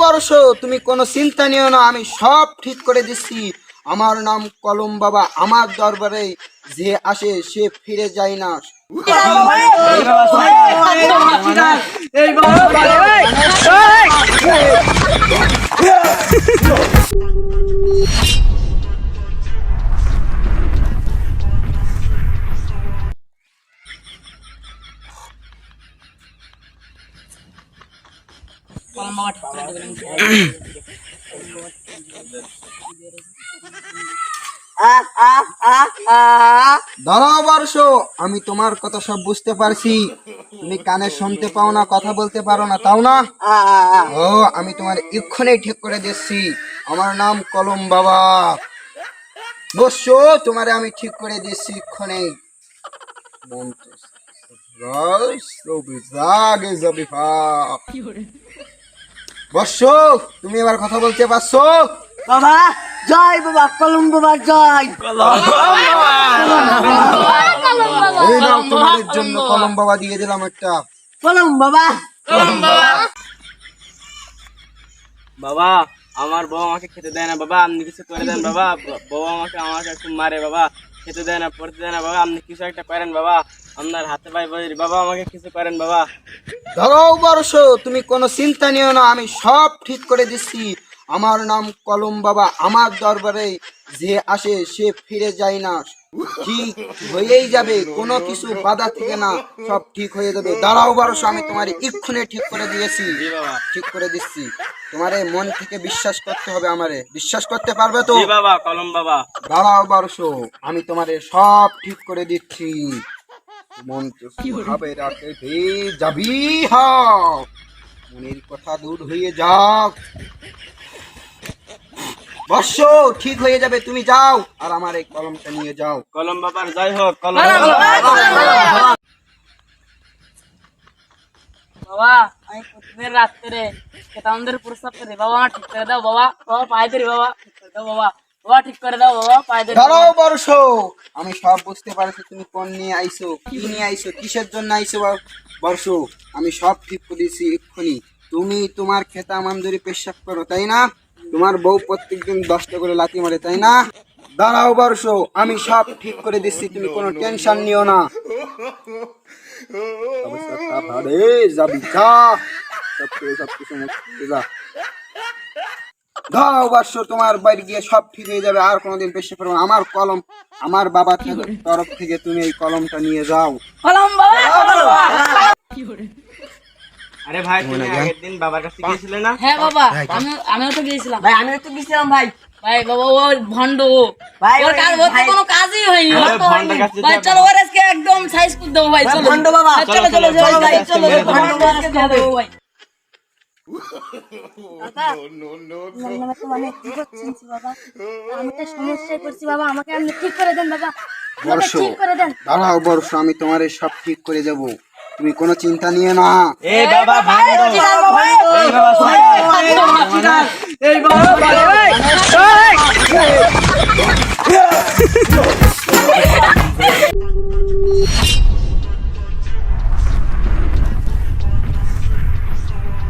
বর্ষ তুমি কোনো চিন্তা নিও না, আমি সব ঠিক করে দিচ্ছি। আমার নাম কলম বাবা, আমার দরবারে যে আসে সে ফিরে যায় না। দাঁড়াও বর্ষ, আমি তোমার কথা সব বুঝতে পারছি। তুমি কানে শুনতে পাও না, কথা বলতে পারো না, তাও না? ও, আমি তোমার এক্ষুনি ঠিক করে দিচ্ছি। আমার নাম কলম বাবা। বর্ষ, তোমারে আমি ঠিক করে দিচ্ছি এক্ষুনি। বর্ষ, তুমি এবার কথা বলতে পারছো? বাবা জয় বাবা, কলম বাবা জয়। এই নাও, তোমাদের জন্য কলম বাবা দিয়ে দিলাম একটা। কলম বাবা। বাবা আমার বউ আমাকে খেতে দেয় না বাবা, আপনি কিছু করে দেন বাবা। বউ আমাকে আমাকে খুব মারে বাবা, খেতে দেয় না, পড়তে দেয় না বাবা, আপনি কিছু একটা করেন বাবা, আপনার হাতে পায়ে বলি বাবা, আমাকে কিছু করেন বাবা। দাঁড়াও বর্ষ, তুমি কোনো চিন্তা নিও না, আমি সব ঠিক করে দিচ্ছি। আমার নাম কলম বাবা, আমার দরবারে যে আসে সে ফিরে যায় না। ঠিক হয়েই যাবে, কোনো কিছু বাধা থেকে না, সব ঠিক হয়ে যাবে। দাঁড়াও বর্ষ, আমি তোমার এক্ষুনি ঠিক করে দিয়েছি। ঠিক করে দিচ্ছি, তোমারে মন থেকে বিশ্বাস করতে হবে, আমারে বিশ্বাস করতে পারবে তো? জি বাবা, কলম বাবা। দাঁড়াও বর্ষ, আমি তোমারে সব ঠিক করে দিচ্ছি। মন হবে রাখে যাবি, মনের কথা দূর হয়ে যাও। বর্ষ, ঠিক হয়ে যাবে, তুমি যাও আর আমার এই কলমটা নিয়ে যাও। কলম বাবার জয় হোক। কলম বাবা আমি প্রতিদিন রাত্রে আমাদের প্রস্তাব করে বাবা আমার ঠিক করে দাও বাবা, বাবা পায়ে ধরি বাবা, ঠিক করে দাও বাবা, বাবা ঠিক করে দাও বাবা, পায়ে ধরি। দাঁড়াও বর্ষ, আমি সব বুঝতে পারছি তুমি কোন নিয়ে আইছো, কি নিয়ে আইছো, কিসের জন্য আইছো। বর্ষ, আমি সব ঠিক করেছি এক্ষুনি। তুমি তোমার খেতা মান্দুরি পেশাব করো, তাই না? তোমার বউ প্রত্যেকদিন 10টা করে লাথি মারে, তাই না? দাঁড়াও বর্ষ, আমি সব ঠিক করে দিচ্ছি, তুমি কোনো টেনশন নিও না। যাবি যা, দাও বর্ষ, তোমার বাড়ি গিয়ে সব ঠিক হয়ে যাবে, আর কোনোদিন পেশে পারবো না। আমার কলম, আমার বাবা তরফ থেকে তুমি এই কলমটা নিয়ে যাও। কলম বাবা, কলম বাবা। আরে ভাই, তুমি আগের দিন বাবার কাছে গিয়েছিলে না? হ্যাঁ বাবা, আমিও তো গিয়েছিলাম ভাই আমিও তো গেছিলাম ভাই। ভাই। বাবা ও ভণ্ড, ভাই, ওর কাজ ওর তো কোনো কাজই হয়নি। আরে ওর তো ভণ্ড হয়নি। কাছে ভাই যাবো। চলো ওর আজকে একদম সাইজ করে দেবো ভাই, চলো ভণ্ড বাবা। হ্যাঁ, চলো চলো চলো, চলো ভাই, চলো, চলো চলো, ভণ্ড চলো, বাবা আজকে দেবো ভাই। নামে তো অনেক কি করছেন বাবা, আমি তো সমস্যায় পড়ছি বাবা, আমাকে আপনি ঠিক করে দেন বাবা, আমাকে বর্ষ, ঠিক করে দেন। দাঁড়াও বর্ষ, আমি তোমার এই সব ঠিক করে যাব, তুমি কোনো চিন্তা নিয়ে না। এই বাবা ভাই, এই বাবা, এই বাবা, এই বাবা